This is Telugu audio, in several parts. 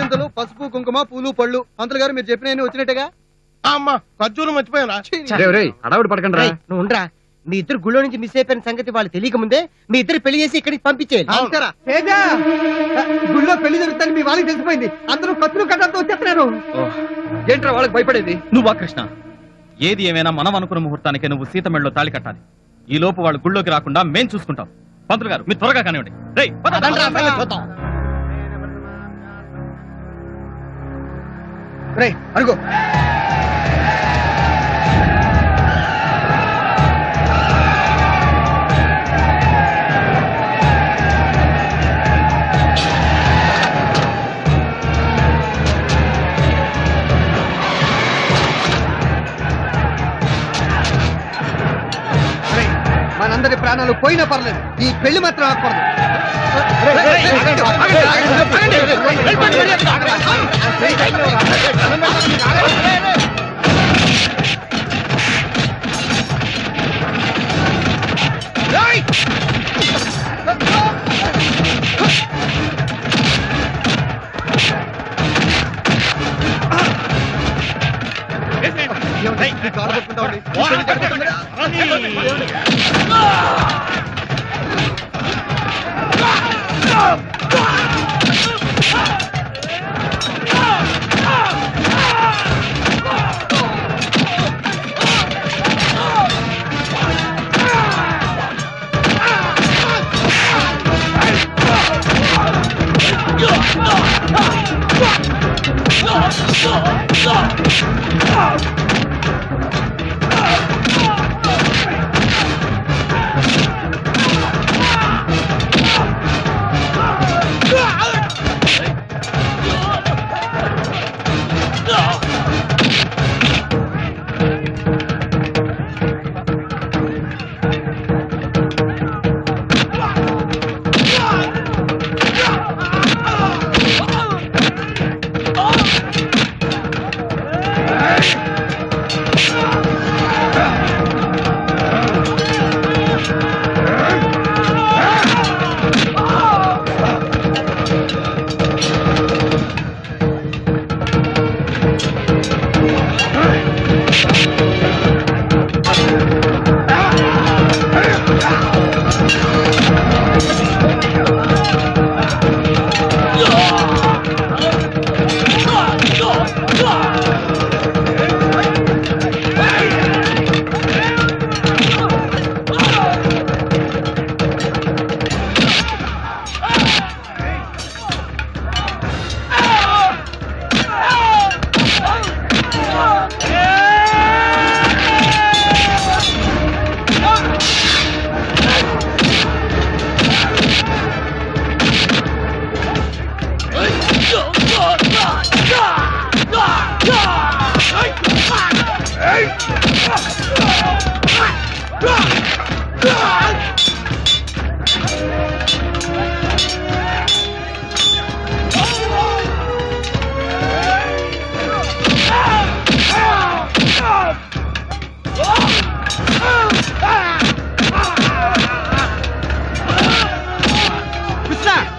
అక్షింతలు, పసుపు, కుంకుమ, పూలు, పళ్ళు. పంతులు గారు మీరు చెప్పిన వచ్చినట్టుగా. అమ్మా ఖర్జూరు మర్చిపోయానా? అడవుడు పడకండి రా. నువ్వు ఉండరా. మీ ఇద్దరు గుళ్ళో నుంచి మిస్ అయిపోయిన సంగతి వాళ్ళు తెలియక ముందే మీ ఇద్దరు పెళ్లి చేసి ఇక్కడికి పంపించేయాలి. గుళ్ళో పెళ్లి జరుగుతుంది మీ వాళ్ళకి తెలిసిపోయింది. అందరూ కత్తులు కట్టడంతో వచ్చేస్తున్నారు. ఏంట్రా వాళ్ళకి భయపడేది? నువ్వా కృష్ణ? ఏది ఏమైనా మనం అనుకున్న ముహూర్తానికే నువ్వు సీత మెడలో తాళి కట్టాలి. ఈ లోపు వాళ్ళు గుళ్ళోకి రాకుండా మేం చూసుకుంటాం. పంతులు గారు మీరు త్వరగా కానివ్వండి. అరుగో మనందరి ప్రాణాలు పోయినా పర్లేదు, ఈ పెళ్లి మాత్రం ఆగకూడదు.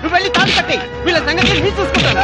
నువ్వు వెళ్ళి తాను కట్టి వీళ్ళ సంగతి నీ చూసుకుంటాను.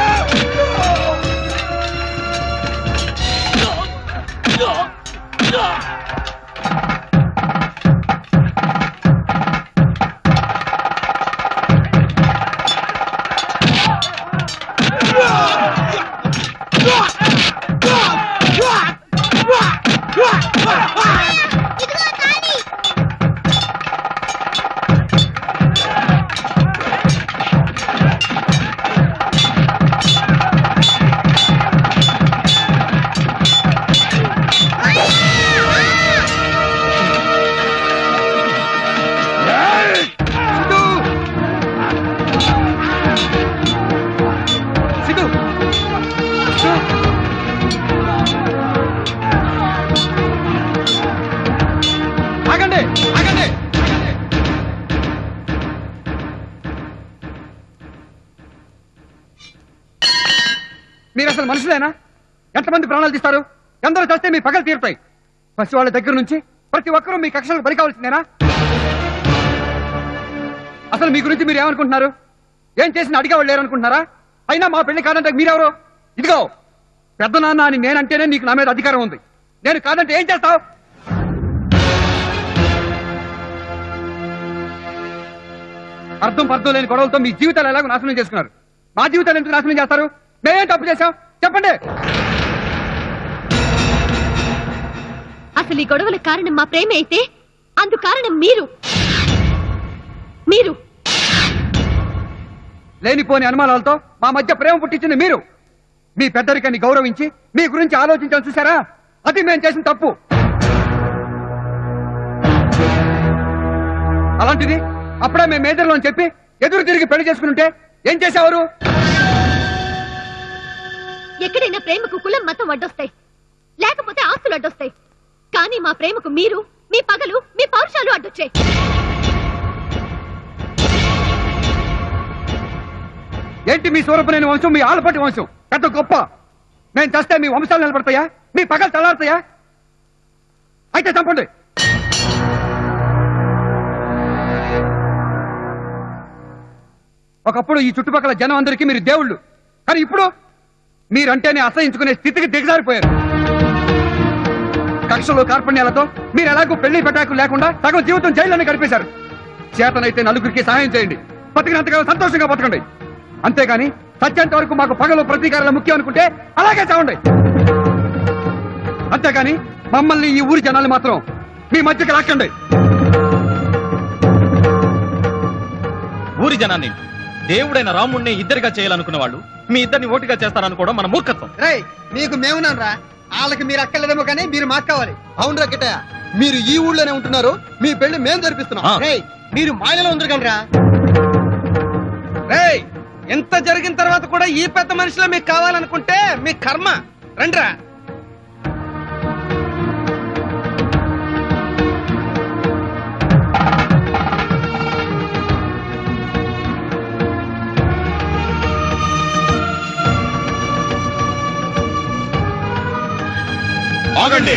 మీరు అసలు మనుషులేనా? ఎంతమంది ప్రాణాలు తీస్తారు? ఎందరూ చేస్తే మీ పగలు తీరుతాయి. పసి వాళ్ళ దగ్గర నుంచి ప్రతి ఒక్కరూ మీ కక్షలకు బలి కావాల్సిందేనా? అసలు మీ గురించి మీరు ఏమనుకుంటున్నారు? ఏం చేసినా అడిగేవాళ్ళు లేరు అనుకుంటున్నారా? అయినా మా పెళ్లి కాదంటే మీరెవరు? ఇదిగో పెద్ద నాన్న అని నేనంటేనే నీకు నా మీద అధికారం ఉంది. నేను కాదంటే ఏం చేస్తావు? అర్థం పర్థం లేని గొడవలతో మీ జీవితాలు ఎలాగో నాశనం చేసుకున్నారు. మా జీవితాలు ఎందుకు నాశనం చేస్తారు? మేమేం తప్పు చేశాం చెప్పండి. అసలు ఈ గొడవల కారణం మా ప్రేమ అయితే అందుకు కారణం మీరు. లేనిపోని అనుమానాలతో మా మధ్య ప్రేమ పుట్టించింది మీరు. మీ పెద్దరికాన్ని గౌరవించి మీ గురించి ఆలోచించాలని చూసారా? అది మేము చేసిన తప్పు. అలాంటిది అప్పుడే మేము మేదర్లో అని చెప్పి ఎదురు తిరిగి పెళ్లి చేసుకుంటే ఏం చేసేవారు? ఎక్కడైనా ప్రేమకు కులం మతం అడ్డొస్తాయి, లేకపోతే ఆస్తులు అడ్డొస్తాయి. కానీ మా ప్రేమకు మీరు, మీ పగలు, మీ పౌరుషాలు అడ్డొచ్చాయి. ఏంటి మీ సూరపనేని వంశం, మీ ఆలపట్టి వంశం పెద్ద గొప్ప. మేము చేస్తే మీ వంశాలు నిలబడతాయా? మీ పగలు తలాడతాయా? అయితే చంపండి. ఒకప్పుడు ఈ చుట్టుపక్కల జనం అందరికీ మీరు దేవుళ్ళు, కానీ ఇప్పుడు మీరంటేనే అసహించుకునే స్థితికి దిగజారిపోయారు. కక్షలు కార్పణ్యాలతో మీరు ఎలాగో పెళ్లి పెట్టాకు లేకుండా సగం జీవితం జైల్లోనే గడిపేశారు. చేతనైతే నలుగురికి సహాయం చేయండి, బతికినంతకాలం సంతోషంగా బతకండి. అంతేగాని సత్యంత వరకు మాకు పగలు ప్రతీకారాలు ముఖ్యం అనుకుంటే అలాగే చావండి. అంతేగాని మమ్మల్ని ఈ ఊరి జనాలు మాత్రం మీ మధ్యకి లాక్కండి. ఊరి జనాన్ని దేవుడైన రాముణ్ణి ఇద్దరిగా చేయాలనుకున్న వాళ్ళు మీ ఇద్దరిని ఓటుగా చేస్తారనుకోవడం మన మూర్ఖత్వం. మీకు మేమున్నారా? వాళ్ళకి మీరు అక్కర్లేదేమో కానీ మీరు మాకు కావాలి. అవునరా కిట్టయ్య, మీరు ఈ ఊళ్ళోనే ఉంటున్నారు, మీ పెళ్లి మేము జరిపిస్తున్నాం. మీరు మాయలో ఉండరు కనరా? ఎంత జరిగిన తర్వాత కూడా ఈ పెద్ద మనిషిలో మీకు కావాలనుకుంటే మీ కర్మ. రండ్రా. ఆగండి.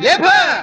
లేపా